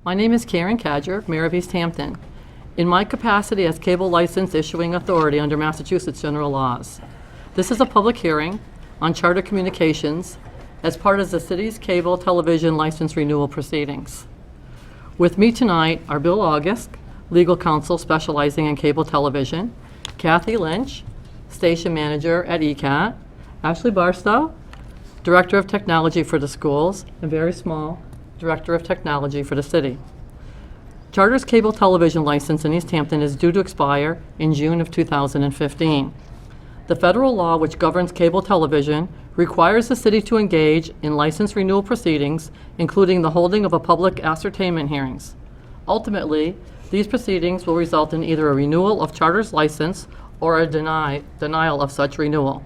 My name is Karen Cadger, Mayor of Easthampton. In my capacity as cable license issuing authority under Massachusetts general laws, this is a public hearing on charter communications as part of the city's cable television license renewal proceedings. With me tonight are Bill August, legal counsel specializing in cable television, Kathy Lynch, station manager at ECAT, Ashley Barstow, director of technology for the schools, and very small, director of technology for the city. Charter's cable television license in Easthampton is due to expire in June of 2015. The federal law which governs cable television requires the city to engage in license renewal proceedings, including the holding of a public ascertainment hearings. Ultimately, these proceedings will result in either a renewal of Charter's license or a denial of such renewal.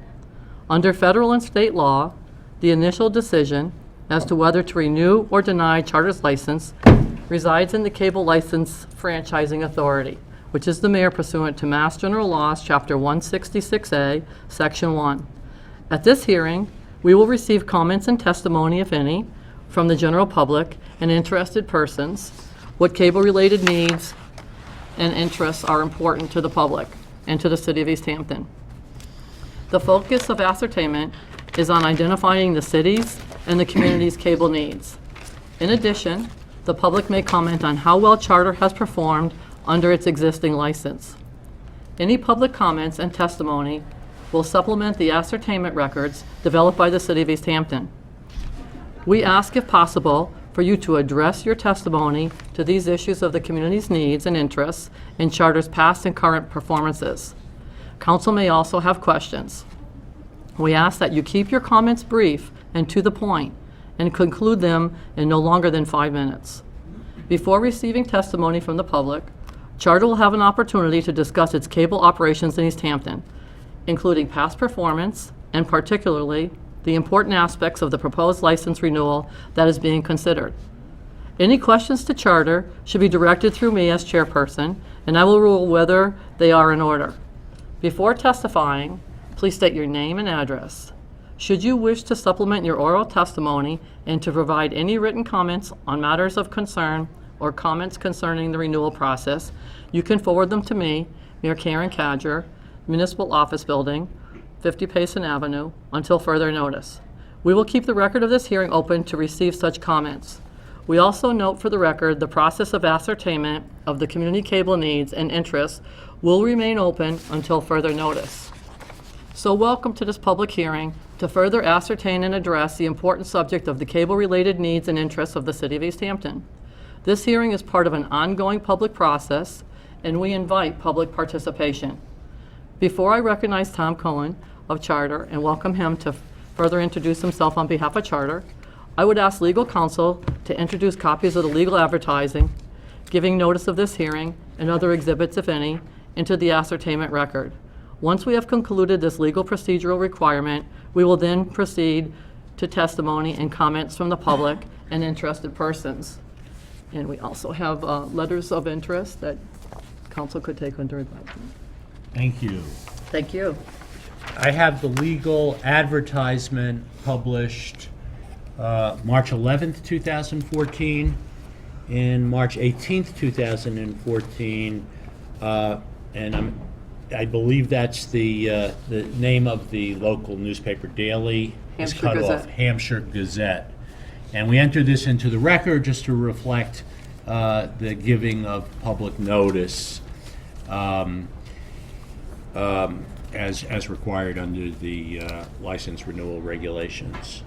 Under federal and state law, the initial decision as to whether to renew or deny Charter's license resides in the Cable License Franchising Authority, which is the mayor pursuant to Mass General Laws, Chapter 166A, Section 1. At this hearing, we will receive comments and testimony, if any, from the general public and interested persons, what cable-related needs and interests are important to the public and to the city of Easthampton. The focus of ascertainment is on identifying the city's and the community's cable needs. In addition, the public may comment on how well Charter has performed under its existing license. Any public comments and testimony will supplement the ascertainment records developed by the city of Easthampton. We ask, if possible, for you to address your testimony to these issues of the community's needs and interests in Charter's past and current performances. Council may also have questions. We ask that you keep your comments brief and to the point, and conclude them in no longer than 5 minutes. Before receiving testimony from the public, Charter will have an opportunity to discuss its cable operations in Easthampton, including past performance and particularly the important aspects of the proposed license renewal that is being considered. Any questions to Charter should be directed through me as chairperson, and I will rule whether they are in order. Before testifying, please state your name and address. Should you wish to supplement your oral testimony and to provide any written comments on matters of concern or comments concerning the renewal process, you can forward them to me, Mayor Karen Cadger, Municipal Office Building, 50 Payson Avenue, until further notice. We will keep the record of this hearing open to receive such comments. We also note for the record the process of ascertainment of the community cable needs and interests will remain open until further notice. So welcome to this public hearing to further ascertain and address the important subject of the cable-related needs and interests of the city of Easthampton. This hearing is part of an ongoing public process, and we invite public participation. Before I recognize Tom Cohen of Charter and welcome him to further introduce himself on behalf of Charter, I would ask legal counsel to introduce copies of the legal advertising, giving notice of this hearing, and other exhibits, if any, into the ascertainment record. Once we have concluded this legal procedural requirement, we will then proceed to testimony and comments from the public and interested persons. And we also have letters of interest that council could take under advisement. Thank you. Thank you. I have the legal advertisement published March 11th, 2014, and March 18th, 2014, and I believe that's the name of the local newspaper daily. It's Hampshire cut Gazette. off, Hampshire Gazette. And we enter this into the record just to reflect the giving of public notice as required under the license renewal regulations.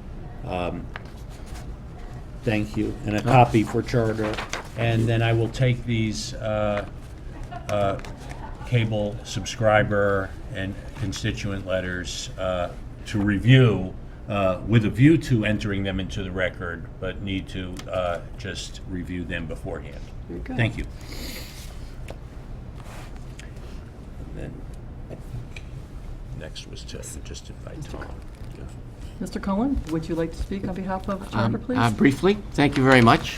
Thank you. And a copy for Charter. And then I will take these cable subscriber and constituent letters to review with a view to entering them into the record, but need to just review them beforehand. Very good. Thank you. And then next was to just invite Tom. Mr. Cohen, would you like to speak on behalf of Charter, please? Briefly, thank you very much.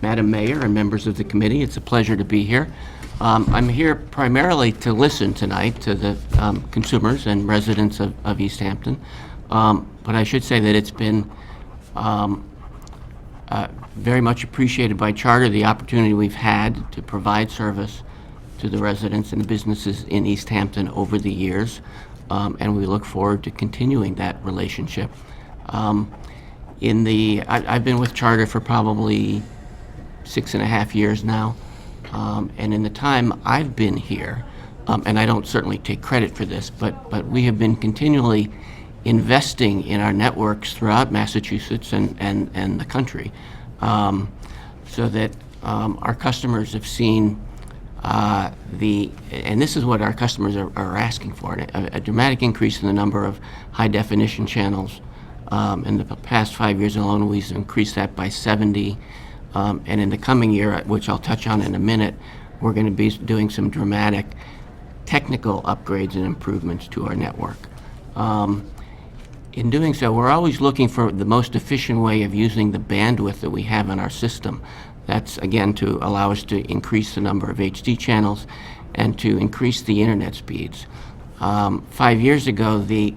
Madam Mayor and members of the committee, it's a pleasure to be here. I'm here primarily to listen tonight to the consumers and residents of Easthampton. But I should say that it's been very much appreciated by Charter the opportunity we've had to provide service to the residents and the businesses in Easthampton over the years, and we look forward to continuing that relationship. I've been with Charter for probably 6.5 years now, and in the time I've been here, and I don't certainly take credit for this, but we have been continually investing in our networks throughout Massachusetts and the country, so that our customers have seen and this is what our customers are asking for, a dramatic increase in the number of high-definition channels. In the past 5 years alone, we've increased that by 70. And in the coming year, which I'll touch on in a minute, we're going to be doing some dramatic technical upgrades and improvements to our network. In doing so, we're always looking for the most efficient way of using the bandwidth that we have in our system. That's, again, to allow us to increase the number of HD channels and to increase the internet speeds. 5 years ago, the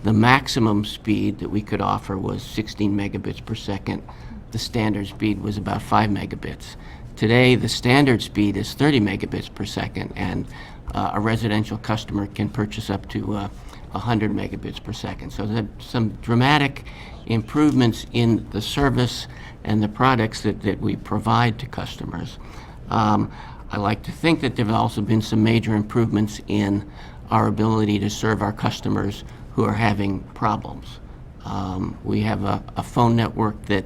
maximum speed that we could offer was 16 megabits per second. The standard speed was about 5 megabits. Today, the standard speed is 30 megabits per second, and a residential customer can purchase up to 100 megabits per second. So there's some dramatic improvements in the service and the products that we provide to customers. I like to think that there have also been some major improvements in our ability to serve our customers who are having problems. We have a phone network that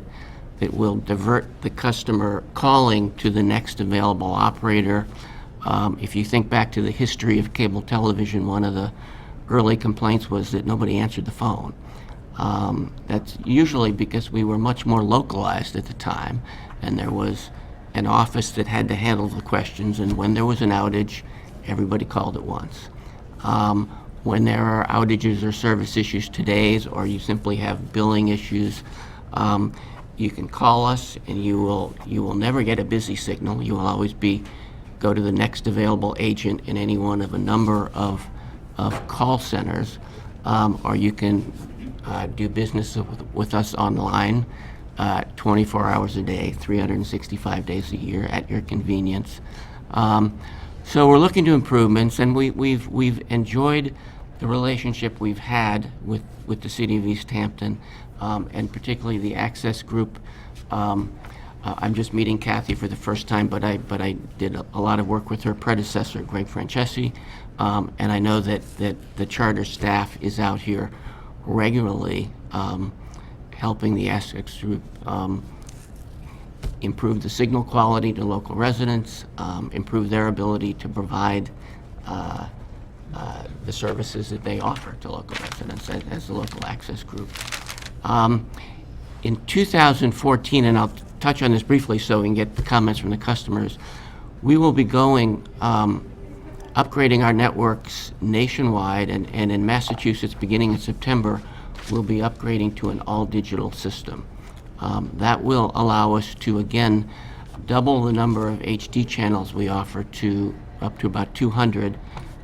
will divert the customer calling to the next available operator. If you think back to the history of cable television, one of the early complaints was that nobody answered the phone. That's usually because we were much more localized at the time, and there was an office that had to handle the questions, and when there was an outage, everybody called at once. When there are outages or service issues today, or you simply have billing issues, you can call us, and you will never get a busy signal. You will always go to the next available agent in any one of a number of call centers, or you can do business with us online 24 hours a day, 365 days a year at your convenience. So we're looking to improvements, and we've enjoyed the relationship we've had with the city of Easthampton, and particularly the Access Group. I'm just meeting Kathy for the first time, but I did a lot of work with her predecessor, Greg Francesi, and I know that the Charter staff is out here regularly helping the Access Group improve the signal quality to local residents, improve their ability to provide the services that they offer to local residents as the local Access Group. In 2014, and I'll touch on this briefly so we can get the comments from the customers, we will be upgrading our networks nationwide, and in Massachusetts, beginning in September, we'll be upgrading to an all-digital system. That will allow us to, again, double the number of HD channels we offer up to about 200,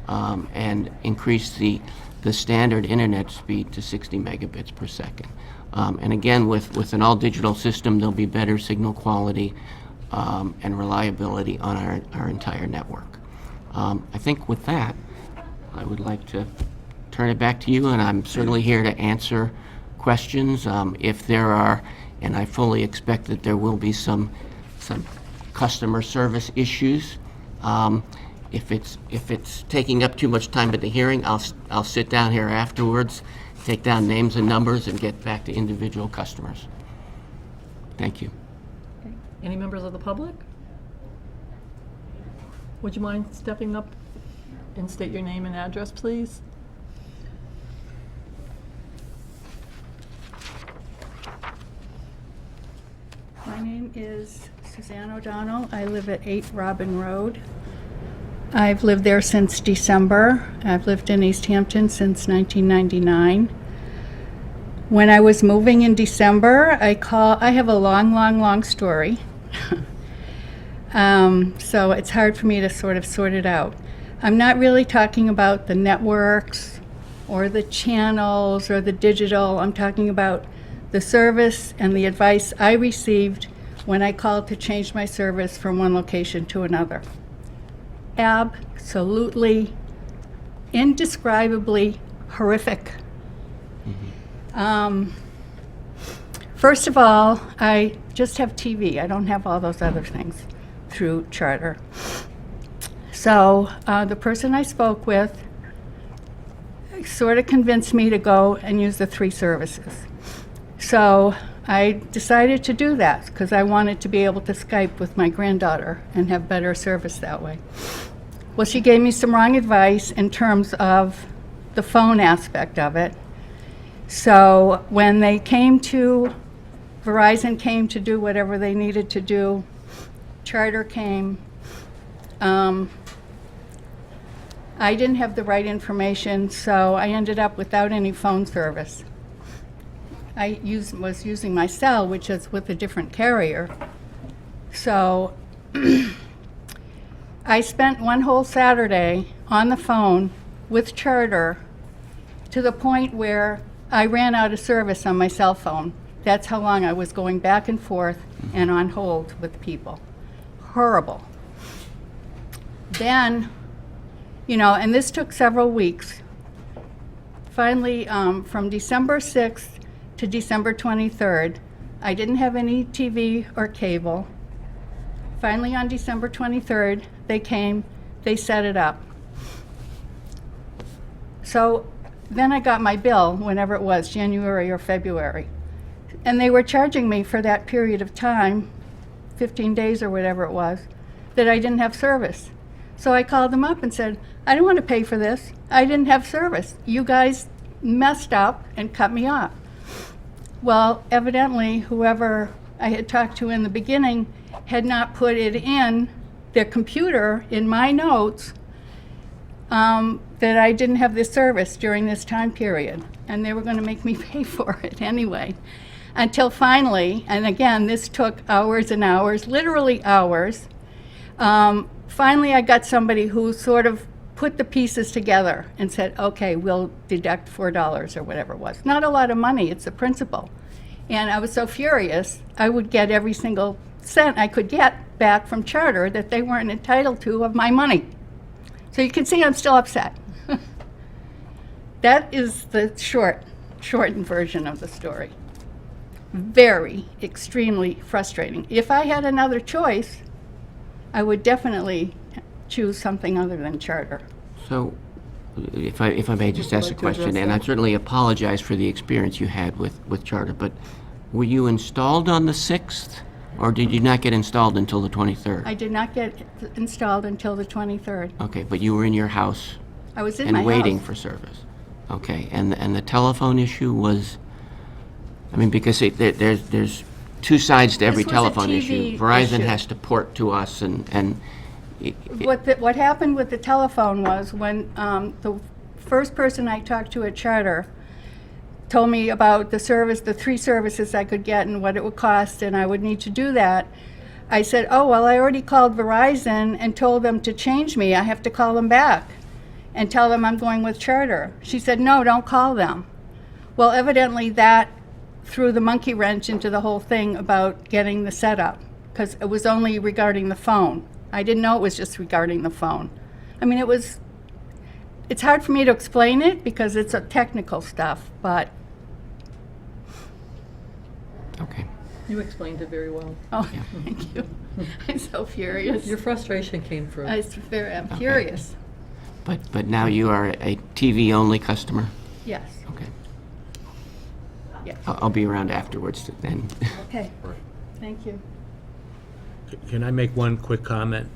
and increase the standard internet speed to 60 megabits per second. And again, with an all-digital system, there'll be better signal quality and reliability on our entire network. I think with that, I would like to turn it back to you, and I'm certainly here to answer questions. If there are, and I fully expect that there will be some customer service issues. If it's taking up too much time at the hearing, I'll sit down here afterwards, take down names and numbers, and get back to individual customers. Thank you. Okay. Any members of the public? Would you mind stepping up and state your name and address, please? My name is Suzanne O'Donnell. I live at 8 Robin Road. I've lived there since December. I've lived in Easthampton since 1999. When I was moving in December, I have a long story. So it's hard for me to sort it out. I'm not really talking about the networks or the channels or the digital. I'm talking about the service and the advice I received when I called to change my service from one location to another. Absolutely, indescribably horrific. First of all, I just have TV. I don't have all those other things through Charter. So the person I spoke with sort of convinced me to go and use the 3 services. So I decided to do that because I wanted to be able to Skype with my granddaughter and have better service that way. Well, she gave me some wrong advice in terms of the phone aspect of it. So when they came to, Verizon came to do whatever they needed to do, Charter came. I didn't have the right information, so I ended up without any phone service. I was using my cell, which is with a different carrier. So I spent one whole Saturday on the phone with Charter to the point where I ran out of service on my cell phone. That's how long I was going back and forth and on hold with people. Horrible. Then, and this took several weeks. Finally, from December 6th to December 23rd, I didn't have any TV or cable. Finally, on December 23rd, they came, they set it up. So then I got my bill, whenever it was, January or February. And they were charging me for that period of time, 15 days or whatever it was, that I didn't have service. So I called them up and said, I don't want to pay for this. I didn't have service. You guys messed up and cut me off. Well, evidently, whoever I had talked to in the beginning had not put it in their computer in my notes that I didn't have this service during this time period. And they were going to make me pay for it anyway. Until finally, and again, this took hours and hours, literally hours, finally I got somebody who sort of put the pieces together and said, okay, we'll deduct $4 or whatever it was. Not a lot of money, it's the principal. And I was so furious, I would get every single cent I could get back from Charter that they weren't entitled to of my money. So you can see I'm still upset. That is the shortened version of the story. Very, extremely frustrating. If I had another choice, I would definitely choose something other than Charter. So, if I may just ask a question, and I certainly apologize for the experience you had with Charter, but were you installed on the 6th, or did you not get installed until the 23rd? I did not get installed until the 23rd. Okay, but you were in your house I was in my and waiting house. for service. Okay, and the telephone issue was, I mean, because there's two sides to every This was a telephone TV issue. Verizon issue. has to port to us, and What happened with the telephone was when the first person I talked to at Charter told me about the 3 services I could get and what it would cost, and I would need to do that. I said, oh, well, I already called Verizon and told them to change me. I have to call them back and tell them I'm going with Charter. She said, no, don't call them. Well, evidently that threw the monkey wrench into the whole thing about getting the setup, because it was only regarding the phone. I didn't know it was just regarding the phone. I mean, it's hard for me to explain it because it's a technical stuff, but. okay. You explained it very well. Oh, thank you. I'm so furious. Your frustration came through. I'm furious. But now you are a TV-only customer? Yes, Okay. yes. I'll be around afterwards then. Okay, thank you. Can I make one quick comment?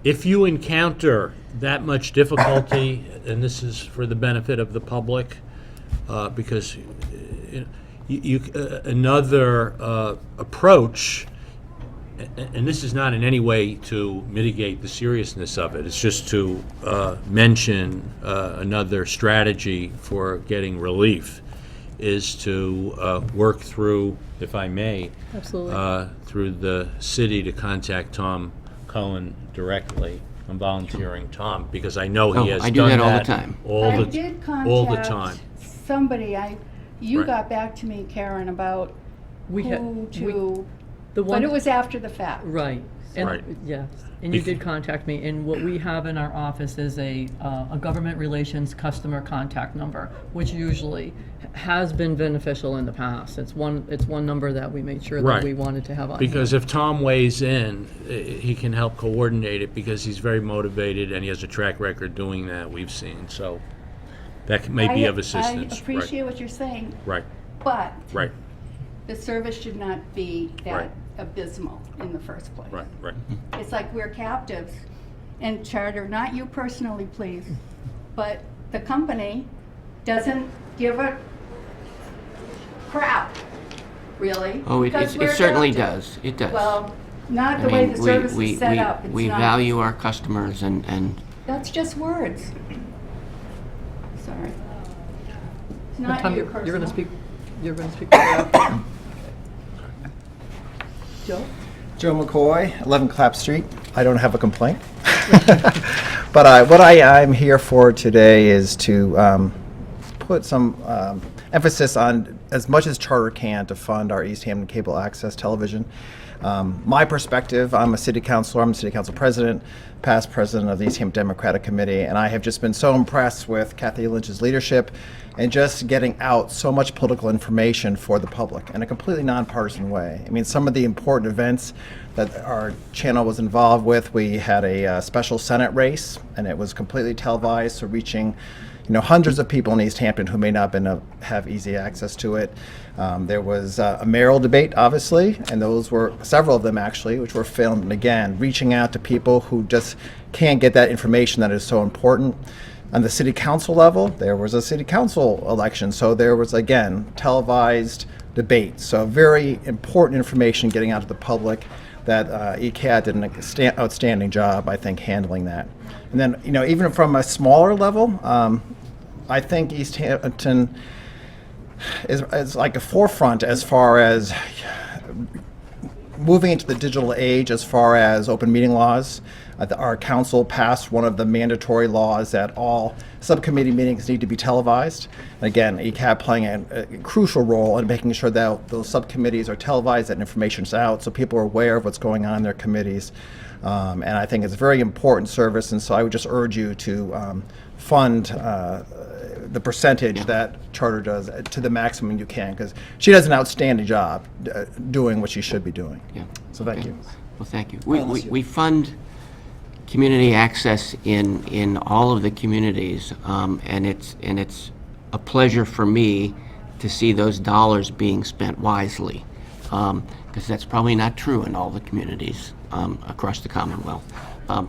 If you encounter that much difficulty, and this is for the benefit of the public, because another approach, and this is not in any way to mitigate the seriousness of it, it's just to mention another strategy for getting relief, is to work through, if I may, Absolutely. through the city to contact Tom Cohen directly. I'm volunteering Tom because I know he has I done do that all the that time. I did all the contact time. somebody. You Right. got back to me, Karen, about We had- who we- to The But it one, was after the fact. right. And, Right. yes, and you did contact me, and what we have in our office is a government relations customer contact number, which usually has been beneficial in the past. It's one number that we made sure that Right. we wanted to have on. Because if Tom weighs in, he can help coordinate it because he's very motivated and he has a track record doing that, we've seen. So that may be of assistance. I appreciate what you're saying, Right, but right, the service should not be that Right. abysmal in the first place. right, right. It's like we're captives in charter, not you personally, please, but the company doesn't give a crap, really. Oh, because it we're certainly captive. does. It does. Well, not I the way mean, the service is set up. It's we not. value our customers and That's just words. Sorry. It's What not time you you're gonna personally. speak, you're gonna speak to Joe? Joe McCoy, 11 Clap Street. I don't have a complaint. But what I'm here for today is to put some emphasis on as much as Charter can to fund our Easthampton cable access television. My perspective, I'm a city councilor, I'm a city council president, past president of the Easthampton Democratic Committee, and I have just been so impressed with Kathy Lynch's leadership and just getting out so much political information for the public in a completely nonpartisan way. I mean, some of the important events that our channel was involved with, we had a special Senate race, and it was completely televised, so reaching hundreds of people in Easthampton who may not have easy access to it. There was a mayoral debate, obviously, and those were several of them actually, which were filmed. And again, reaching out to people who just can't get that information that is so important. On the city council level, there was a city council election, so there was again televised debate. So very important information getting out to the public. That ECAT did an outstanding job, I think, handling that. And then, even from a smaller level, I think Easthampton is like a forefront as far as moving into the digital age, as far as open meeting laws. Our council passed one of the mandatory laws that all subcommittee meetings need to be televised. And again, ECAT playing a crucial role in making sure that those subcommittees are televised, that information's out, so people are aware of what's going on in their committees. And I think it's a very important service, and so I would just urge you to fund the percentage that Charter does to the maximum you can, because she does an outstanding job doing what she should be doing. yeah. So thank Okay. you. Well, thank you. We fund community access in all of the communities, and it's a pleasure for me to see those dollars being spent wisely, because that's probably not true in all the communities across the Commonwealth.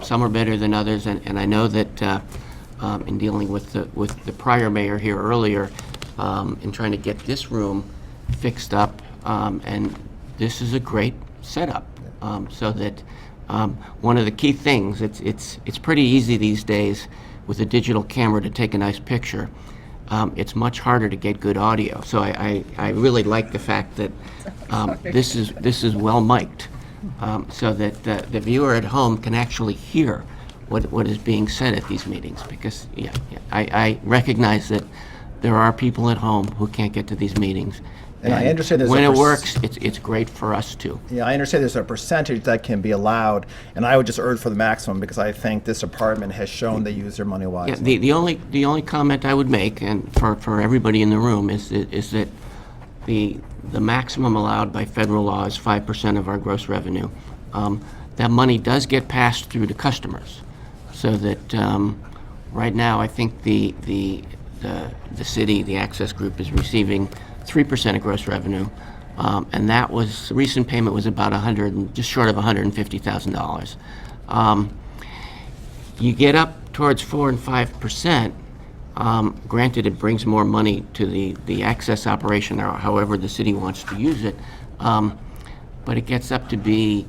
Some are better than others, and I know that in dealing with the prior mayor here earlier, in trying to get this room fixed up, and this is a great setup, so that one of the key things, it's pretty easy these days with a digital camera to take a nice picture. It's much harder to get good audio. So I really like the fact that this is well mic'd, so that the viewer at home can actually hear what is being said at these meetings. Because I recognize that there are people at home who can't get to these meetings. And I understand there's when a it works, it's great for us too. Yeah, I understand there's a percentage that can be allowed, and I would just urge for the maximum, because I think this department has shown they use their money Yeah, wisely. the only comment I would make, and for everybody in the room, is that the maximum allowed by federal law is 5% of our gross revenue. That money does get passed through to customers, so that right now I think the city, the access group, is receiving 3% of gross revenue, and that was, the recent payment was about just short of $150,000. You get up towards 4 and 5%. Granted, it brings more money to the access operation, or however the city wants to use it, but it gets up to be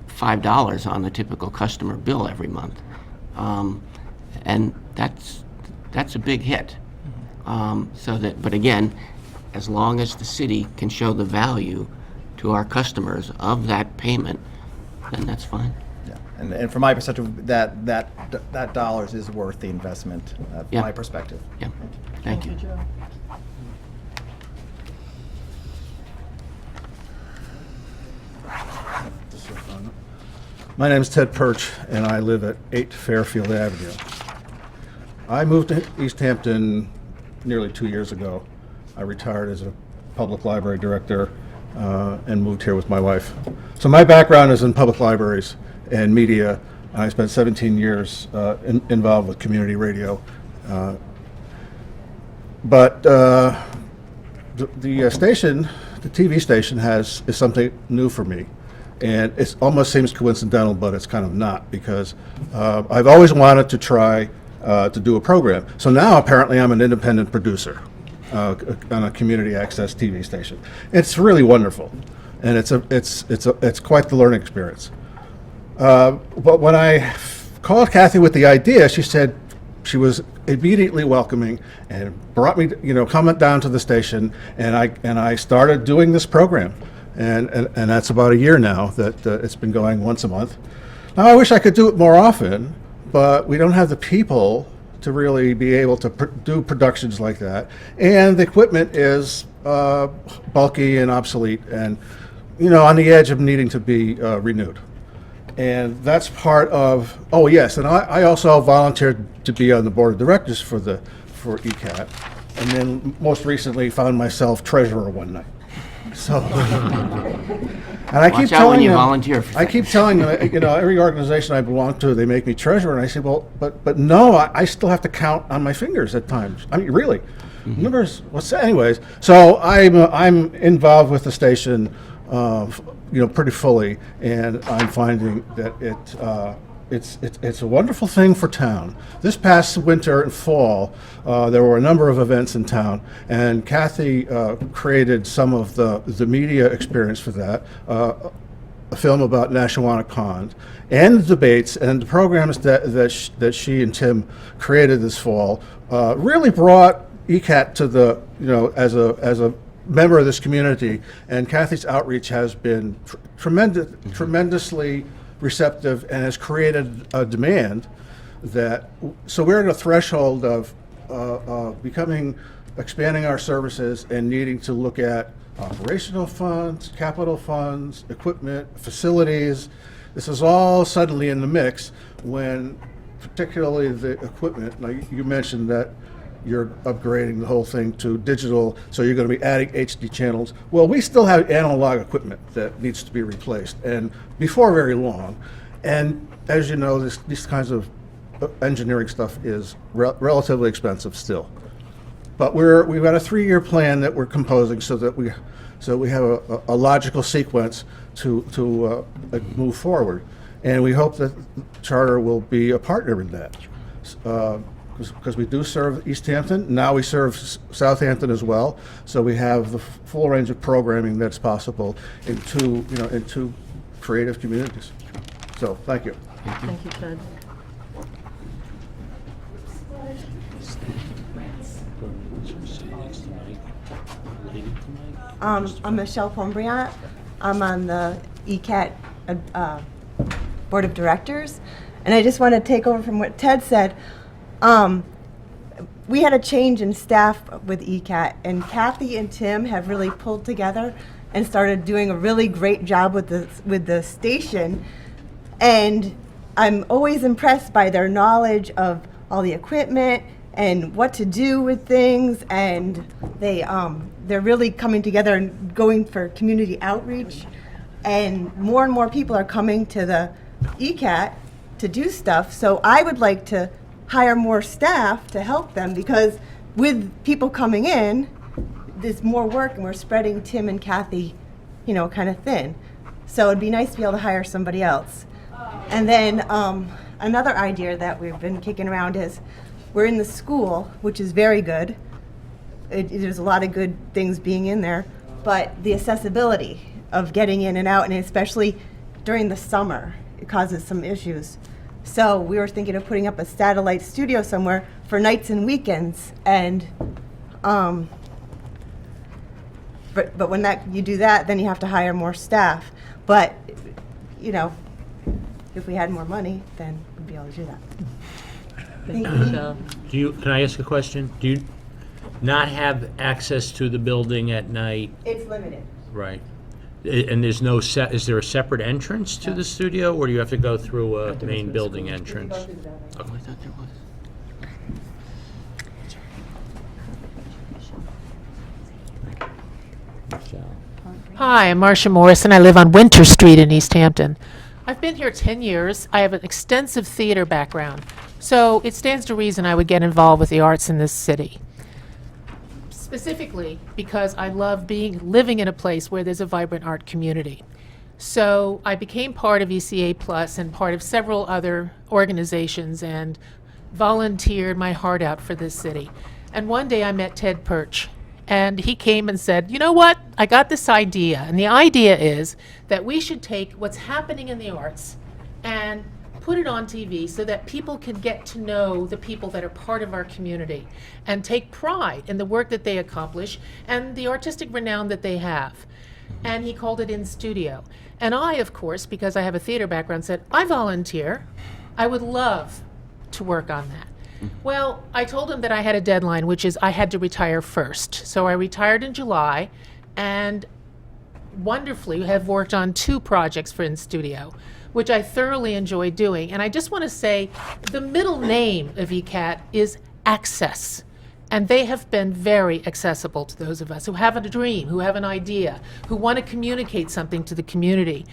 $5 on the typical customer bill every month, and that's a big hit. But again, as long as the city can show the value to our customers of that payment, then that's fine. Yeah. And from my perspective, that dollars is worth the investment, from Yeah. my perspective. Yeah, thank you. Joe. My name is Ted Perch, and I live at 8 Fairfield Avenue. I moved to Easthampton nearly 2 years ago. I retired as a public library director and moved here with my wife. So my background is in public libraries and media. I spent 17 years involved with community radio. But the station, the TV station, is something new for me. And it almost seems coincidental, but it's kind of not, because I've always wanted to try to do a program. So now apparently I'm an independent producer on a community access TV station. It's really wonderful, and it's quite the learning experience. But when I called Kathy with the idea, she said she was immediately welcoming and brought me, come down to the station, and I started doing this program. And that's about a year now that it's been going once a month. Now, I wish I could do it more often, but we don't have the people to really be able to do productions like that. And the equipment is bulky and obsolete and, on the edge of needing to be renewed. And that's part of, oh yes, and I also volunteered to be on the board of directors for ECAT, and then most recently found myself treasurer one night. So, and I keep Watch out when telling you them, volunteer for I keep telling them, every organization I belong to, they make me treasurer, and I say, well, but no, I still have to count on my fingers at times. I mean, really, numbers. What's that? Anyways? So I'm involved with the station, pretty fully, and I'm finding that it's a wonderful thing for town. This past winter and fall, there were a number of events in town, and Kathy created some of the media experience for that, a film about Nashawanek Pond, and the debates and the programs that she and Tim created this fall, really brought ECAT to the, as a member of this community, and Kathy's outreach has been tremendously receptive and has created a demand so we're at a threshold of expanding our services and needing to look at operational funds, capital funds, equipment, facilities. This is all suddenly in the mix when particularly the equipment, now you mentioned that you're upgrading the whole thing to digital, so you're going to be adding HD channels. Well, we still have analog equipment that needs to be replaced, and before very long. And as you know, these kinds of engineering stuff is relatively expensive still. But we've got a 3-year plan that we're composing so that we have a logical sequence to move forward, and we hope that Charter will be a partner in that. Because we do serve Easthampton, now we serve Southampton as well, so we have the full range of programming that's possible in two creative communities. So, thank you. Thank you, Ted. I'm Michelle Pombriant. I'm on the ECAT Board of Directors, and I just want to take over from what Ted said. We had a change in staff with ECAT, and Kathy and Tim have really pulled together and started doing a really great job with the station. And I'm always impressed by their knowledge of all the equipment and what to do with things, and they're really coming together and going for community outreach. And more people are coming to the ECAT to do stuff. So I would like to hire more staff to help them, because with people coming in, there's more work, and we're spreading Tim and Kathy, kind of thin. So it'd be nice to be able to hire somebody else. And then another idea that we've been kicking around is we're in the school, which is very good. There's a lot of good things being in there, but the accessibility of getting in and out, and especially during the summer, it causes some issues. So we were thinking of putting up a satellite studio somewhere for nights and weekends, and but when you do that, then you have to hire more staff. But if we had more money, then we'd be able to do that. Thank you, Michelle. Can I ask a question? Do you not have access to the building at night? It's limited. Right. And there's no is there a separate entrance to the studio, or do you have to go through a main building entrance? Oh, I thought there was. Hi, I'm Marcia Morrison. I live on Winter Street in Easthampton. I've been here 10 years. I have an extensive theater background, so it stands to reason I would get involved with the arts in this city. Specifically because I love living in a place where there's a vibrant art community. So I became part of ECA Plus and part of several other organizations and volunteered my heart out for this city. And one day I met Ted Perch. And he came and said, you know what, I got this idea. And the idea is that we should take what's happening in the arts and put it on TV so that people can get to know the people that are part of our community and take pride in the work that they accomplish and the artistic renown that they have. And he called it In Studio. And I, of course, because I have a theater background, said, I volunteer. I would love to work on that. Well, I told him that I had a deadline, which is I had to retire first. So I retired in July and wonderfully have worked on 2 projects for In Studio, which I thoroughly enjoy doing. And I just want to say the middle name of ECAT is Access. And they have been very accessible to those of us who have a dream, who have an idea, who want to communicate something to the community.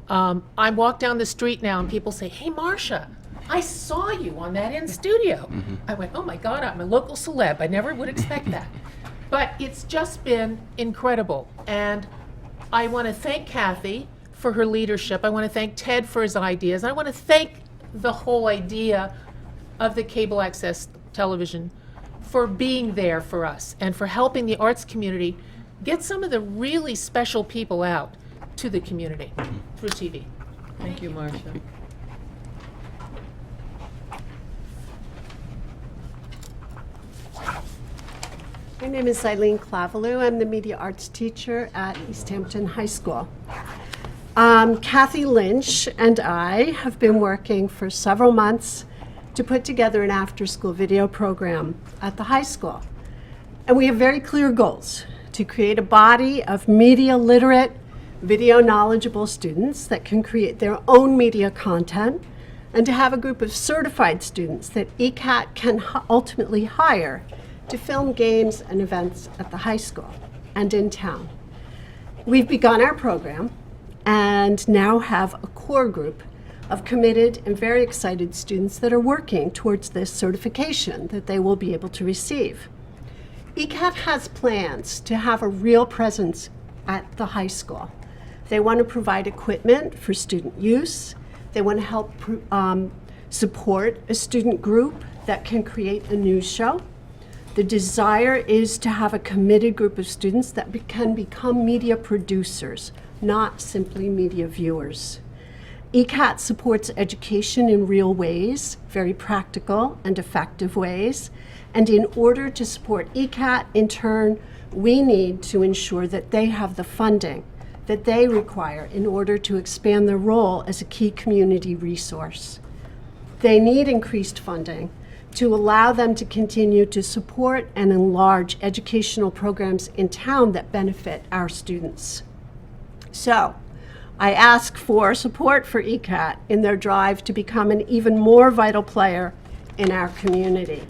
I walk down the street now and people say, hey, Marcia, I saw you on that In Studio. I went, oh my God, I'm a local celeb. I never would expect that. But it's just been incredible. And I want to thank Kathy for her leadership. I want to thank Ted for his ideas. I want to thank the whole idea of the cable access television for being there for us and for helping the arts community get some of the really special people out to the community through TV. Thank you, Marcia. My name is Eileen Clavalou. I'm the media arts teacher at Easthampton High School. Kathy Lynch and I have been working for several months to put together an after-school video program at the high school. And we have very clear goals: to create a body of media literate, video knowledgeable students that can create their own media content, and to have a group of certified students that ECAT can ultimately hire to film games and events at the high school and in town. We've begun our program and now have a core group of committed and very excited students that are working towards this certification that they will be able to receive. ECAT has plans to have a real presence at the high school. They want to provide equipment for student use. They want to help support a student group that can create a news show. The desire is to have a committed group of students that can become media producers, not simply media viewers. ECAT supports education in real ways, very practical and effective ways. And in order to support ECAT, in turn, we need to ensure that they have the funding that they require in order to expand their role as a key community resource. They need increased funding to allow them to continue to support and enlarge educational programs in town that benefit our students. So, I ask for support for ECAT in their drive to become an even more vital player in our community.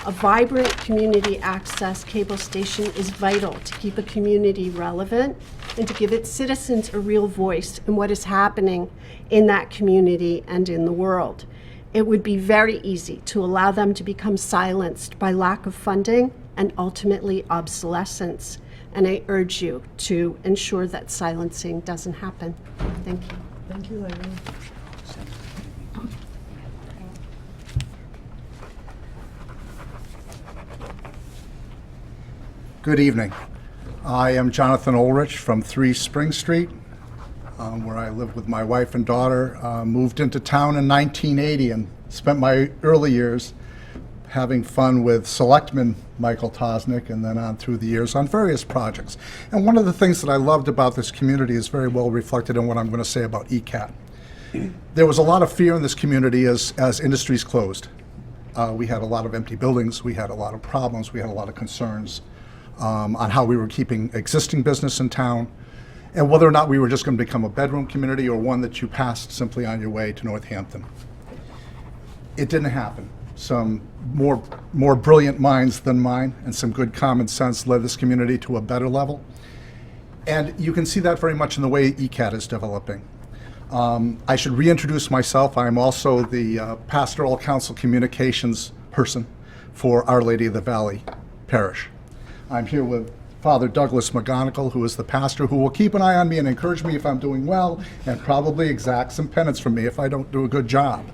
A vibrant community access cable station is vital to keep a community relevant and to give its citizens a real voice in what is happening in that community and in the world. It would be very easy to allow them to become silenced by lack of funding and ultimately obsolescence. And I urge you to ensure that silencing doesn't happen. Thank you. Thank you, Eileen. Good evening. I am Jonathan Ulrich from 3 Spring Street, where I live with my wife and daughter. Moved into town in 1980 and spent my early years having fun with Selectman Michael Tosnick, and then on through the years on various projects. And one of the things that I loved about this community is very well reflected in what I'm going to say about ECAT. There was a lot of fear in this community as industries closed. We had a lot of empty buildings, we had a lot of problems, we had a lot of concerns on how we were keeping existing business in town. and whether or not we were just going to become a bedroom community or one that you passed simply on your way to Northampton. It didn't happen. Some more brilliant minds than mine and some good common sense led this community to a better level. And you can see that very much in the way ECAT is developing. I should reintroduce myself. I'm also the Pastoral Council Communications person for Our Lady of the Valley Parish. I'm here with Father Douglas McGonigal, who is the pastor, who will keep an eye on me and encourage me if I'm doing well, and probably exact some penance from me if I don't do a good job.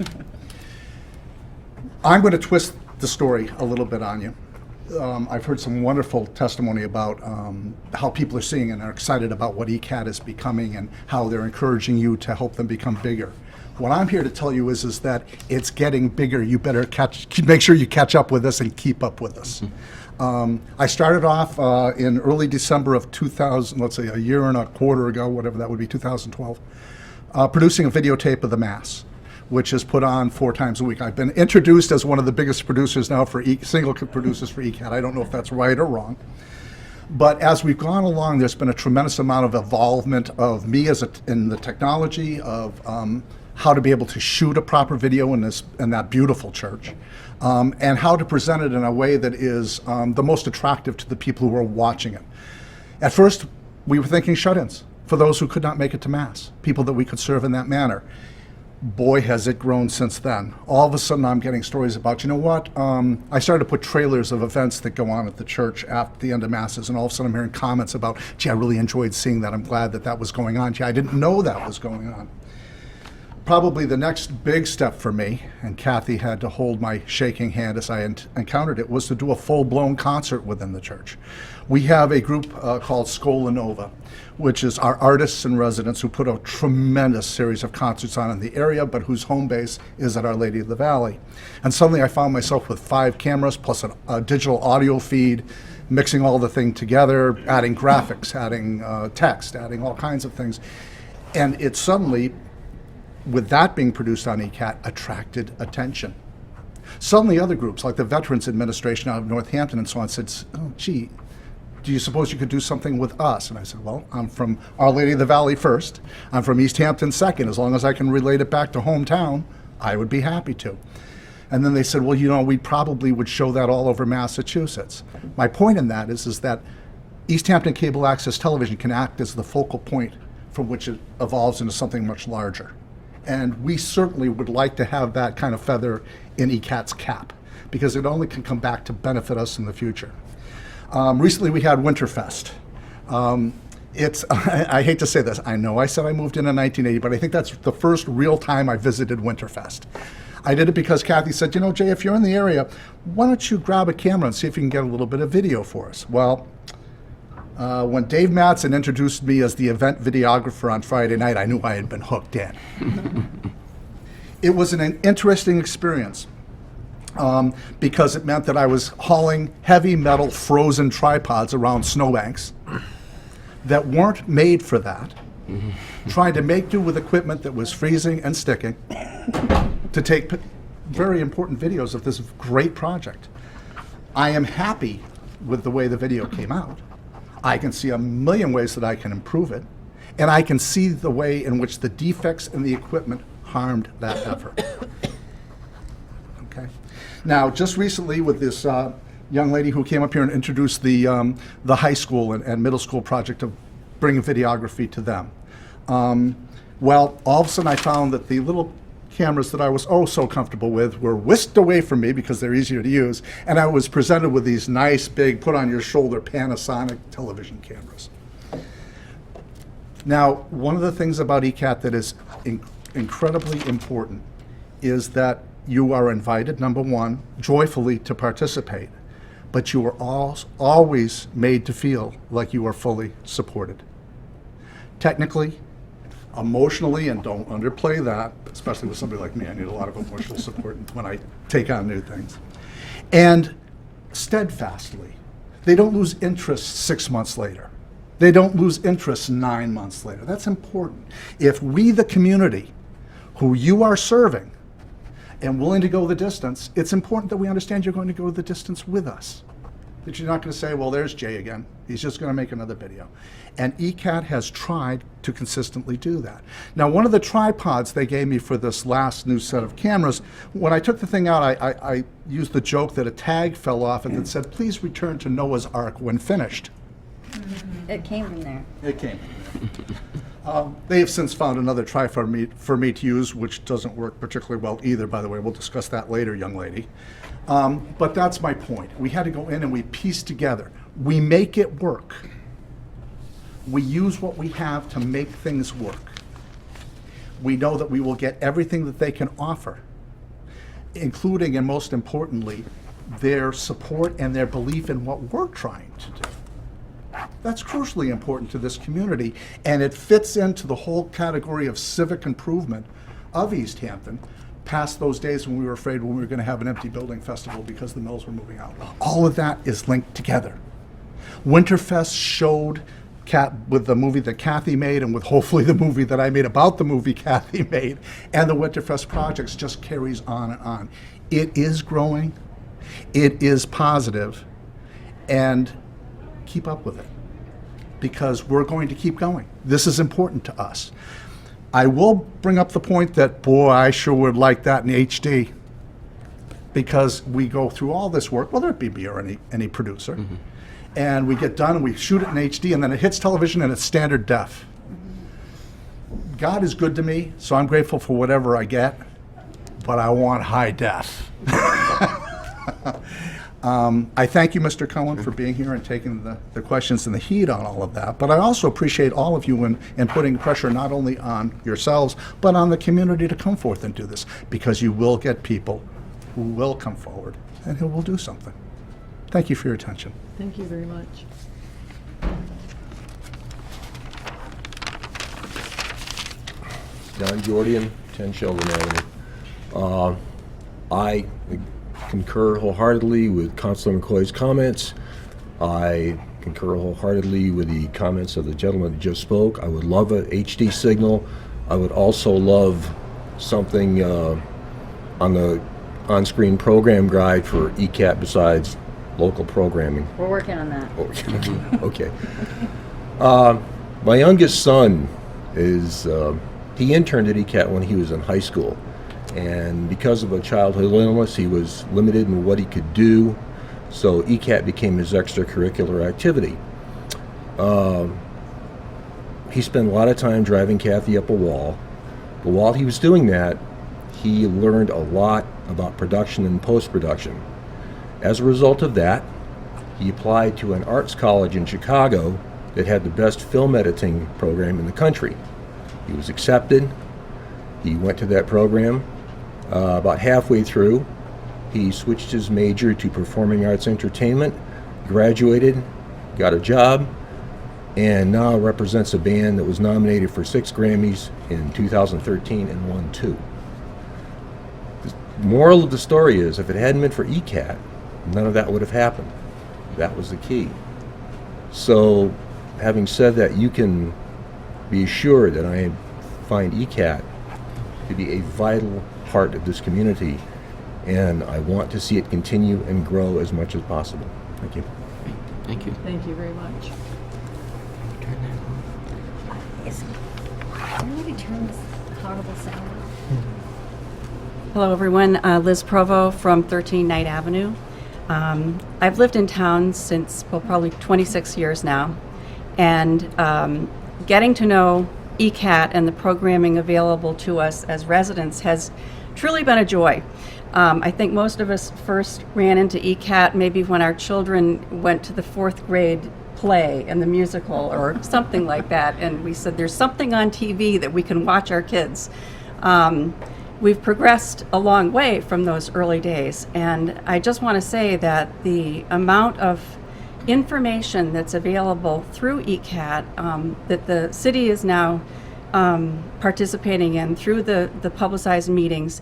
I'm going to twist the story a little bit on you. I've heard some wonderful testimony about how people are seeing and are excited about what ECAT is becoming and how they're encouraging you to help them become bigger. What I'm here to tell you is that it's getting bigger. You better make sure you catch up with us and keep up with us. I started off in early December of 2000, let's say a year and a quarter ago, whatever that would be, 2012, producing a videotape of the Mass, which is put on 4 times a week. I've been introduced as one of the biggest producers now for single producers for ECAT. I don't know if that's right or wrong. But as we've gone along, there's been a tremendous amount of involvement of me in the technology of how to be able to shoot a proper video in that beautiful church, and how to present it in a way that is the most attractive to the people who are watching it. At first, we were thinking shut-ins for those who could not make it to Mass, people that we could serve in that manner. Boy, has it grown since then. All of a sudden, I'm getting stories about, you know what, I started to put trailers of events that go on at the church after the end of Masses, and all of a sudden I'm hearing comments about, gee, I really enjoyed seeing that. I'm glad that was going on. Gee, I didn't know that was going on. Probably the next big step for me, and Kathy had to hold my shaking hand as I encountered it, was to do a full-blown concert within the church. We have a group called Scola Nova, which is our artists and residents who put a tremendous series of concerts on in the area, but whose home base is at Our Lady of the Valley. And suddenly I found myself with 5 cameras plus a digital audio feed, mixing all the thing together, adding graphics, adding text, adding all kinds of things. And it suddenly, with that being produced on ECAT, attracted attention. Suddenly other groups, like the Veterans Administration out of Northampton and so on, said, oh, gee, do you suppose you could do something with us? And I said, well, I'm from Our Lady of the Valley first. I'm from Easthampton second. As long as I can relate it back to hometown, I would be happy to. And then they said, well, you know, we probably would show that all over Massachusetts. My point in that is that Easthampton Cable Access Television can act as the focal point from which it evolves into something much larger. And we certainly would like to have that kind of feather in ECAT's cap, because it only can come back to benefit us in the future. Recently we had Winterfest. I hate to say this, I know I said I moved in 1980, but I think that's the first real time I visited Winterfest. I did it because Kathy said, you know, Jay, if you're in the area, why don't you grab a camera and see if you can get a little bit of video for us? Well, when Dave Mattson introduced me as the event videographer on Friday night, I knew I had been hooked in. It was an interesting experience. Because it meant that I was hauling heavy metal frozen tripods around snowbanks that weren't made for that, trying to make do with equipment that was freezing and sticking to take very important videos of this great project. I am happy with the way the video came out. I can see a million ways that I can improve it, and I can see the way in which the defects in the equipment harmed that effort. Okay. Now, just recently with this young lady who came up here and introduced the high school and middle school project of bringing videography to them. Well, all of a sudden I found that the little cameras that I was so comfortable with were whisked away from me because they're easier to use, and I was presented with these nice, big, put-on-your-shoulder Panasonic television cameras. Now, one of the things about ECAT that is incredibly important is that you are invited, number one, joyfully to participate, but you are always made to feel like you are fully supported. Technically, emotionally, and don't underplay that, especially with somebody like me, I need a lot of emotional support when I take on new things. And steadfastly. They don't lose interest 6 months later. They don't lose interest 9 months later. That's important. If we, the community, who you are serving, and willing to go the distance, it's important that we understand you're going to go the distance with us. that you're not going to say, well, there's Jay again. He's just going to make another video. And ECAT has tried to consistently do that. Now, one of the tripods they gave me for this last new set of cameras, when I took the thing out, I used the joke that a tag fell off and it said, please return to Noah's Ark when finished. It came from there. It came. They have since found another tripod for me to use, which doesn't work particularly well either, by the way. We'll discuss that later, young lady. But that's my point. We had to go in and we piece together. We make it work. We use what we have to make things work. We know that we will get everything that they can offer, including and most importantly, their support and their belief in what we're trying to do. That's crucially important to this community, and it fits into the whole category of civic improvement of Easthampton, past those days when we were afraid when we were going to have an empty building festival because the mills were moving out. All of that is linked together. Winterfest showed with the movie that Kathy made and with hopefully the movie that I made about the movie Kathy made, and the Winterfest projects just carries on and on. It is growing, it is positive, and keep up with it, because we're going to keep going. This is important to us. I will bring up the point that, boy, I sure would like that in HD, because we go through all this work, whether it be me or any producer, and we get done and we shoot it in HD, and then it hits television and it's standard def. God is good to me, so I'm grateful for whatever I get, but I want high def. I thank you, Mr. Cohen, for being here and taking the questions and the heat on all of that. But I also appreciate all of you in putting pressure not only on yourselves, but on the community to come forth and do this, because you will get people who will come forward and who will do something. Thank you for your attention. Thank you very much. Don Jordan, 10 Sheldon Avenue. I concur wholeheartedly with Councilor McCoy's comments. I concur wholeheartedly with the comments of the gentleman who just spoke. I would love a HD signal. I would also love something on the on-screen program guide for ECAT besides local programming. We're working on that. Okay. My youngest son is, he interned at ECAT when he was in high school. And because of a childhood illness, he was limited in what he could do. So ECAT became his extracurricular activity. He spent a lot of time driving Kathy up a wall. But while he was doing that, he learned a lot about production and post-production. As a result of that, he applied to an arts college in Chicago that had the best film editing program in the country. He was accepted. He went to that program. About halfway through, he switched his major to performing arts entertainment, graduated, got a job, and now represents a band that was nominated for 6 Grammys in 2013 and won 2. The moral of the story is, if it hadn't been for ECAT, none of that would have happened. That was the key. So, having said that, you can be assured that I find ECAT to be a vital part of this community, and I want to see it continue and grow as much as possible. Thank you. Thank you. Thank you very much. Can we turn this horrible sound off? Hello, everyone. Liz Provo from 13 Knight Avenue. I've lived in town since, well, probably 26 years now, and getting to know ECAT and the programming available to us as residents has truly been a joy. I think most of us first ran into ECAT maybe when our children went to the 4th grade play and the musical or something like that, and we said there's something on TV that we can watch our kids. We've progressed a long way from those early days, and I just want to say that the amount of information that's available through ECAT that the city is now participating in through the publicized meetings,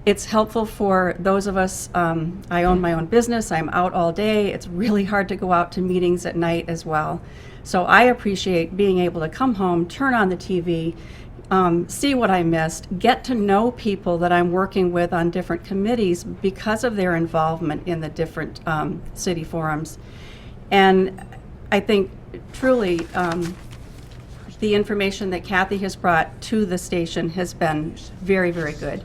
it's helpful for those of us. I own my own business. I'm out all day. It's really hard to go out to meetings at night as well. So I appreciate being able to come home, turn on the TV, see what I missed, get to know people that I'm working with on different committees because of their involvement in the different city forums. And I think truly the information that Kathy has brought to the station has been very, very good.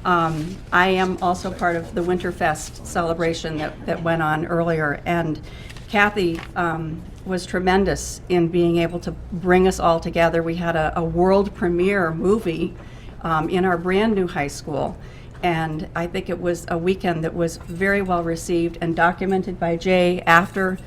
I am also part of the Winterfest celebration that went on earlier, and Kathy was tremendous in being able to bring us all together. We had a world premiere movie in our brand new high school, and I think it was a weekend that was very well received and documented by Jay after.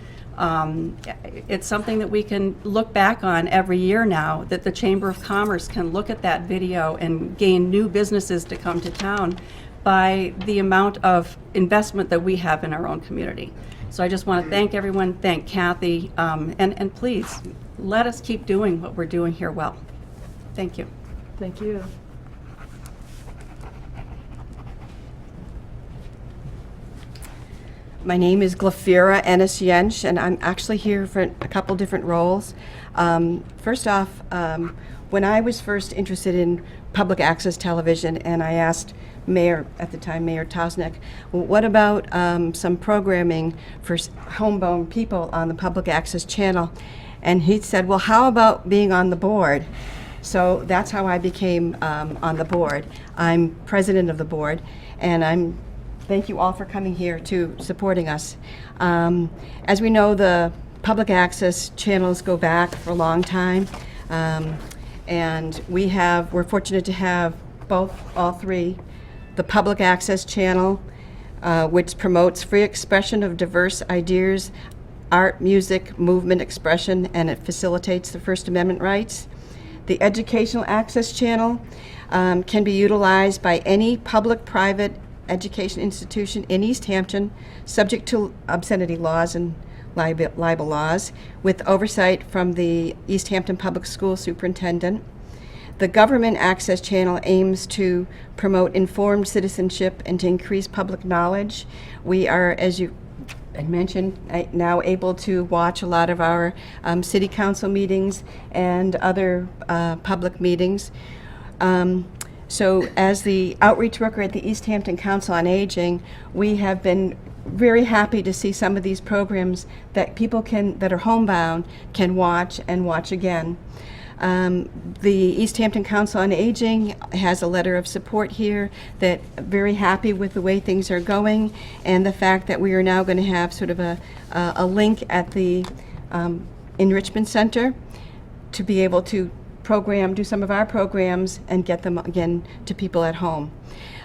It's something that we can look back on every year now, that the Chamber of Commerce can look at that video and gain new businesses to come to town by the amount of investment that we have in our own community. So I just want to thank everyone, thank Kathy, and please let us keep doing what we're doing here well. Thank you. Thank you. My name is Glafira Ennis Jensch, and I'm actually here for a couple different roles. First off, when I was first interested in public access television, and I asked Mayor, at the time, Mayor Tosnick, well, what about some programming for homebound people on the public access channel? And he said, well, how about being on the board? So that's how I became on the board. I'm president of the board, and thank you all for coming here to supporting us. As we know, the public access channels go back for a long time, and we're fortunate to have all three. The public access channel, which promotes free expression of diverse ideas, art, music, movement expression, and it facilitates the First Amendment rights. The educational access channel can be utilized by any public, private education institution in Easthampton, subject to obscenity laws and libel laws, with oversight from the Easthampton Public School Superintendent. The government access channel aims to promote informed citizenship and to increase public knowledge. We are, as you had mentioned, now able to watch a lot of our city council meetings and other public meetings. So as the outreach worker at the Easthampton Council on Aging, we have been very happy to see some of these programs that people that are homebound can watch and watch again. The Easthampton Council on Aging has a letter of support here, that very happy with the way things are going, and the fact that we are now going to have sort of a link at the Enrichment Center to be able to do some of our programs and get them again to people at home.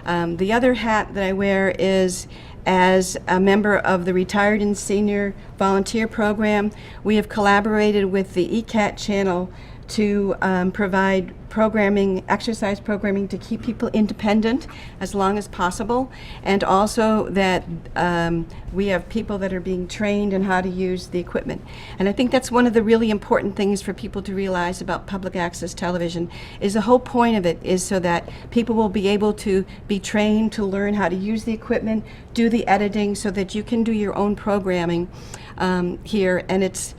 The other hat that I wear is as a member of the Retired and Senior Volunteer Program. We have collaborated with the ECAT channel to provide exercise programming to keep people independent as long as possible, and also that we have people that are being trained in how to use the equipment. And I think that's one of the really important things for people to realize about public access television, is the whole point of it is so that people will be able to be trained to learn how to use the equipment, do the editing, so that you can do your own programming here. And it's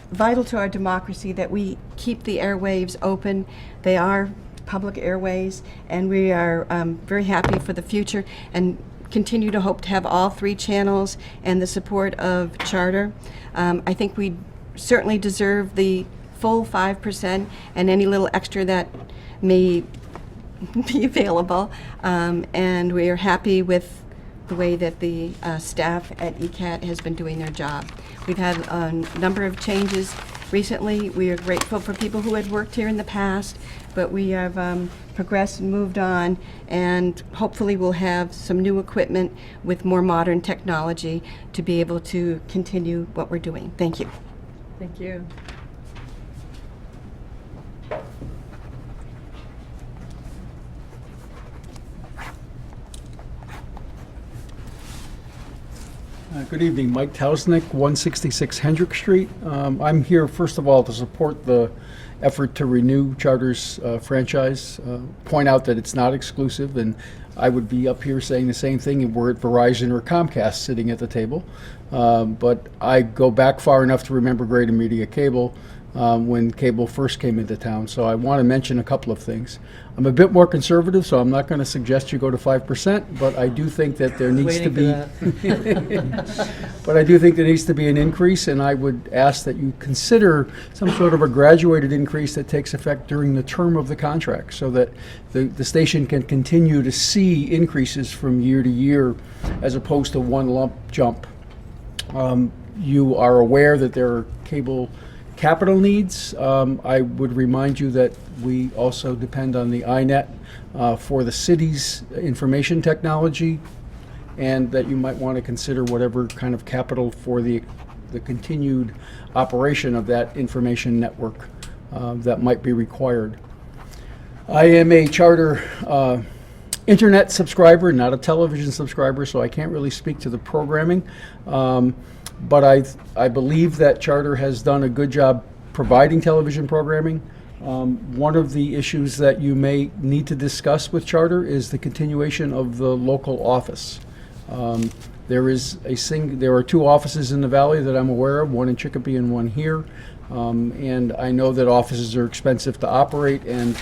vital to our democracy that we keep the airwaves open. They are public airways, and we are very happy for the future and continue to hope to have all three channels and the support of Charter. I think we certainly deserve the full 5% and any little extra that may be available, and we are happy with the way that the staff at ECAT has been doing their job. We've had a number of changes recently. We are grateful for people who had worked here in the past, but we have progressed and moved on, and hopefully we'll have some new equipment with more modern technology to be able to continue what we're doing. Thank you. Thank you. Good evening, Mike Tausnick, 166 Hendrick Street. I'm here, first of all, to support the effort to renew Charter's franchise, point out that it's not exclusive, and I would be up here saying the same thing if we're at Verizon or Comcast sitting at the table. But I go back far enough to remember Greater Media Cable. when cable first came into town. So I want to mention a couple of things. I'm a bit more conservative, so I'm not going to suggest you go to 5%, but I do think that there needs to be but I do think there needs to be an increase, and I would ask that you consider some sort of a graduated increase that takes effect during the term of the contract, so that the station can continue to see increases from year to year as opposed to one lump jump. You are aware that there are cable capital needs. I would remind you that we also depend on the INET for the city's information technology, and that you might want to consider whatever kind of capital for the continued operation of that information network that might be required. I am a charter internet subscriber, not a television subscriber, so I can't really speak to the programming. But I believe that Charter has done a good job providing television programming. One of the issues that you may need to discuss with Charter is the continuation of the local office. There are 2 offices in the valley that I'm aware of, one in Chicopee and one here. And I know that offices are expensive to operate, and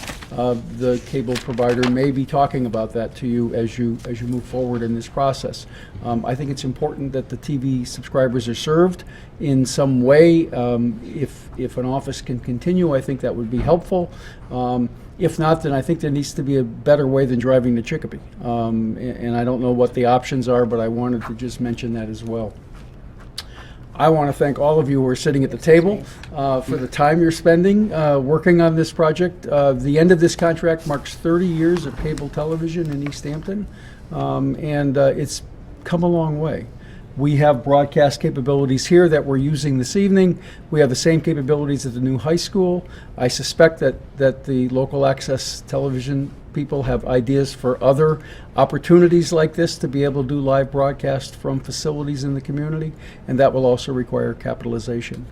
the cable provider may be talking about that to you as you move forward in this process. I think it's important that the TV subscribers are served in some way. If an office can continue, I think that would be helpful. If not, then I think there needs to be a better way than driving to Chicopee. And I don't know what the options are, but I wanted to just mention that as well. I want to thank all of you who are sitting at the table for the time you're spending working on this project. The end of this contract marks 30 years of cable television in Easthampton, and it's come a long way. We have broadcast capabilities here that we're using this evening. We have the same capabilities at the new high school. I suspect that the local access television people have ideas for other opportunities like this to be able to do live broadcast from facilities in the community, and that will also require capitalization.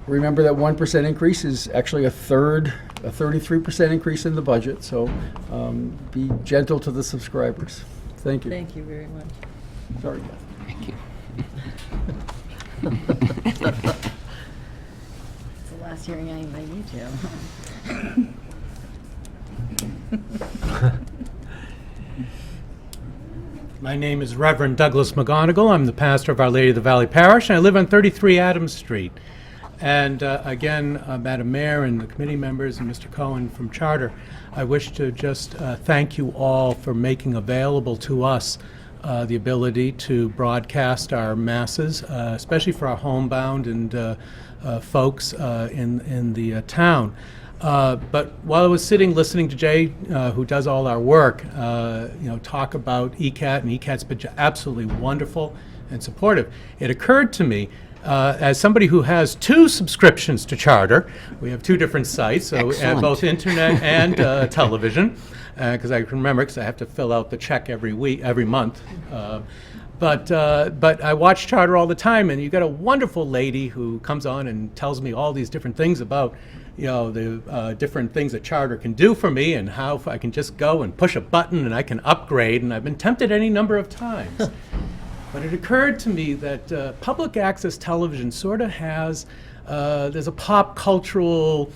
Remember that 1% increase is actually a 33% increase in the budget, so be gentle to the subscribers. Thank you. Thank you very much. Sorry, Beth. Thank you. It's the last hearing I invite you to. My name is Reverend Douglas McGonigal. I'm the pastor of Our Lady of the Valley Parish, and I live on 33 Adams Street. And again, Madam Mayor and the committee members and Mr. Cohen from Charter, I wish to just thank you all for making available to us the ability to broadcast our masses, especially for our homebound and folks in the town. But while I was sitting listening to Jay, who does all our work, talk about ECAT, and ECAT's been absolutely wonderful and supportive, it occurred to me, as somebody who has 2 subscriptions to Charter, we have 2 different sites, so both internet and television, because I can remember, because I have to fill out the check every month. But I watch Charter all the time, and you got a wonderful lady who comes on and tells me all these different things about, the different things that Charter can do for me, and how I can just go and push a button and I can upgrade, and I've been tempted any number of times. But it occurred to me that public access television sort of has, there's a pop cultural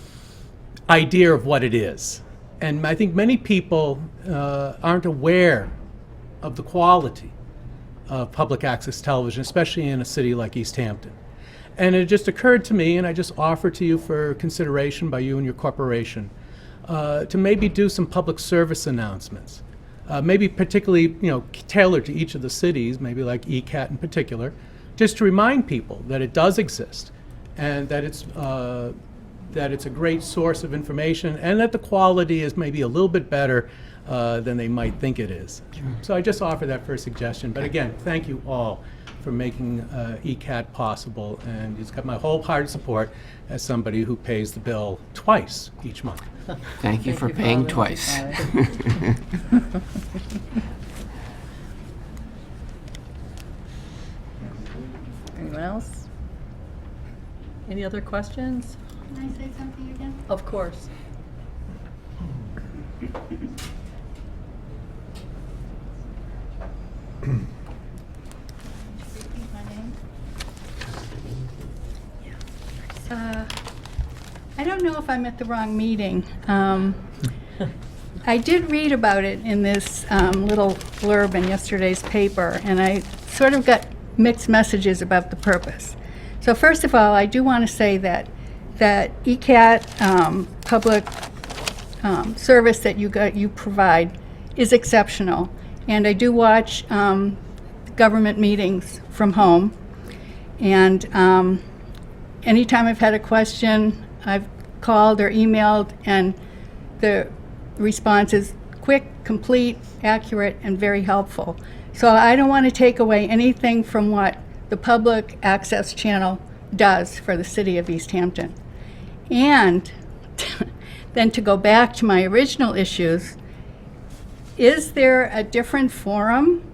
idea of what it is. And I think many people aren't aware of the quality of public access television, especially in a city like Easthampton. And it just occurred to me, and I just offer to you for consideration by you and your corporation, to maybe do some public service announcements. Maybe particularly, tailored to each of the cities, maybe like ECAT in particular, just to remind people that it does exist, and that it's a great source of information, and that the quality is maybe a little bit better than they might think it is. So I just offer that for a suggestion. But again, thank you all for making ECAT possible, and it's got my wholehearted support as somebody who pays the bill twice each month. Thank you for paying twice. Anyone else? Any other questions? Can I say something again? Of course. Repeat my name. don't know if I'm at the wrong meeting. I did read about it in this little blurb in yesterday's paper, and I sort of got mixed messages about the purpose. So first of all, I do want to say that ECAT public service that you provide is exceptional, and I do watch government meetings from home, and anytime I've had a question, I've called or emailed, and the response is quick, complete, accurate, and very helpful. So I don't want to take away anything from what the public access channel does for the city of Easthampton. And then to go back to my original issues, is there a different forum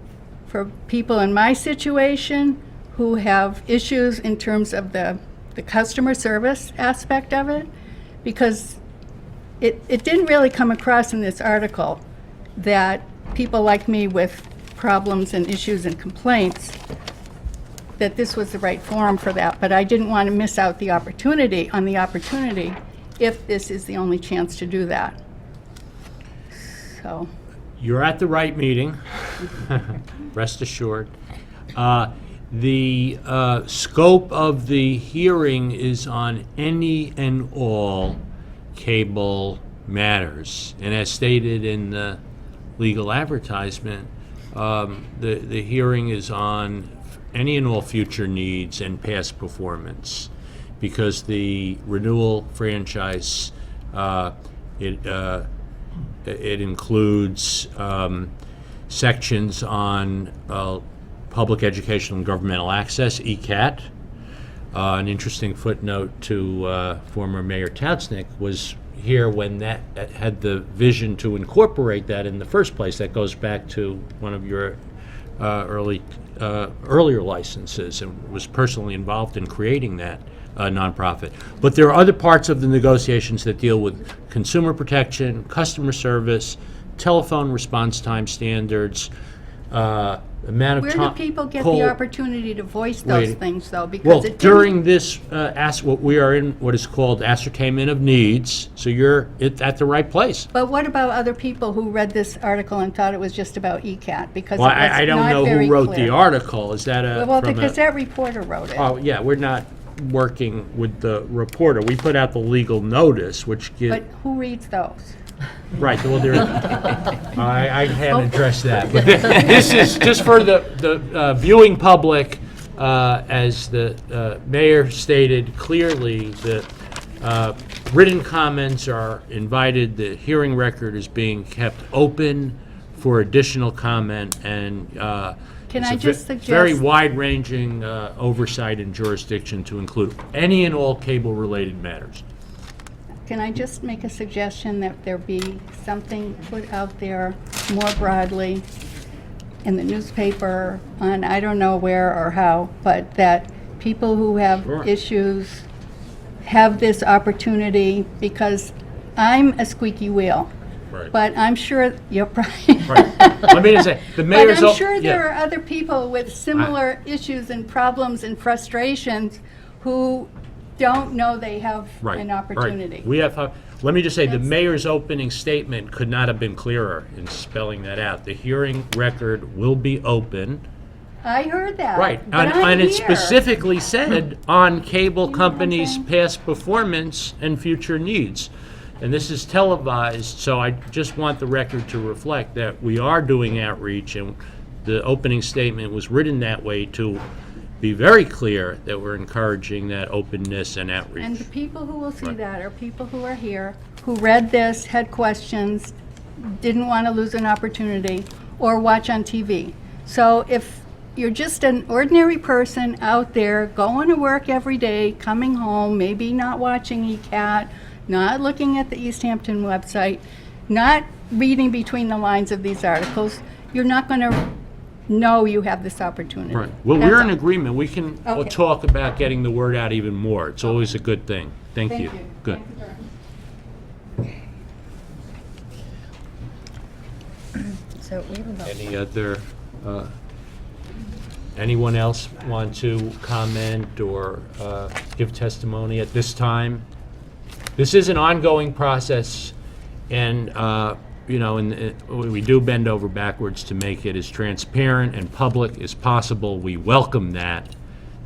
for people in my situation who have issues in terms of the customer service aspect of it? Because it didn't really come across in this article that people like me with problems and issues and complaints, that this was the right forum for that. But I didn't want to miss out the opportunity if this is the only chance to do that. So. You're at the right meeting, rest assured. The scope of the hearing is on any and all cable matters. And as stated in the legal advertisement, the hearing is on any and all future needs and past performance, because the renewal franchise, it includes sections on public educational and governmental access, ECAT. An interesting footnote to former Mayor Tautznick was here when that had the vision to incorporate that in the first place. That goes back to one of your earlier licenses, and was personally involved in creating that nonprofit. But there are other parts of the negotiations that deal with consumer protection, customer service, telephone response time standards, amount of time. Where do people get the opportunity to voice those things, though? Because Well, during this, we are in what is called ascertainment of needs, so you're at the right place. But what about other people who read this article and thought it was just about ECAT? Because Well, it was I don't not know very who wrote clear. the article. Is that Well, from because that reporter wrote it. Oh, yeah, we're not working with the reporter. We put out the legal notice, which gives. But who reads those? Right, well, there, I can't address that. But this is just for the viewing public, as the mayor stated clearly, the written comments are invited, the hearing record is being kept open for additional comment, and Can it's I a just suggest? very wide-ranging oversight and jurisdiction to include any and all cable-related matters. Can I just make a suggestion that there be something put out there more broadly in the newspaper, on I don't know where or how, but that people who have Sure. issues have this opportunity, because I'm a squeaky wheel. Right. But I'm sure you're right. Right. Let me just say, the mayor's. But I'm sure there yeah. are other people with similar issues and problems and frustrations who don't know they have Right, an right. opportunity. We have, let me just say, the That's- mayor's opening statement could not have been clearer in spelling that out. The hearing record will be open. I heard that. Right, but I'm and it here. specifically said on cable You know what I'm companies' saying? past performance and future needs. And this is televised, so I just want the record to reflect that we are doing outreach, and the opening statement was written that way to be very clear that we're encouraging that openness and outreach. And the people who will see that are people who are here, who read this, had questions, didn't want to lose an opportunity, or watch on TV. So if you're just an ordinary person out there going to work every day, coming home, maybe not watching ECAT, not looking at the Easthampton website, not reading between the lines of these articles, you're not going to know you have this opportunity. Right. Well, That's we're in all. agreement. We can Okay. talk about getting the word out even more. It's always a good thing. Thank you. Good. Thank you very much. So we have about Any other, anyone else want to comment or give testimony at this time? this is an ongoing process, and, you know, we do bend over backwards to make it as transparent and public as possible. We welcome that.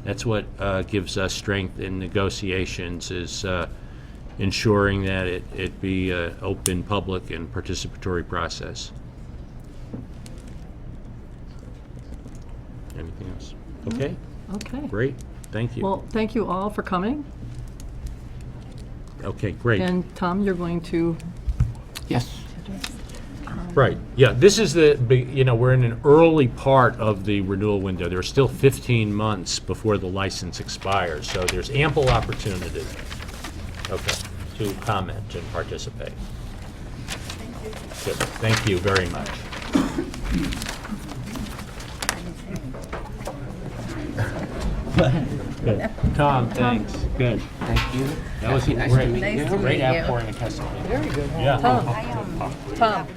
That's what gives us strength in negotiations, is ensuring that it be an open, public, and participatory process. Anything else? Okay, Okay. great, thank you. Well, thank you all for coming. Okay, great. And Tom, you're going to, Yes. Right, yeah, this is you know, we're in an early part of the renewal window. There are still 15 months before the license expires, so there's ample opportunity, okay, to comment and participate. Good, thank you very much. Good. Tom, thanks, good. Thank you. That was Nice to great. meet you. Nice to Great meet you. outpouring of testimony. very good. Yeah. Tom.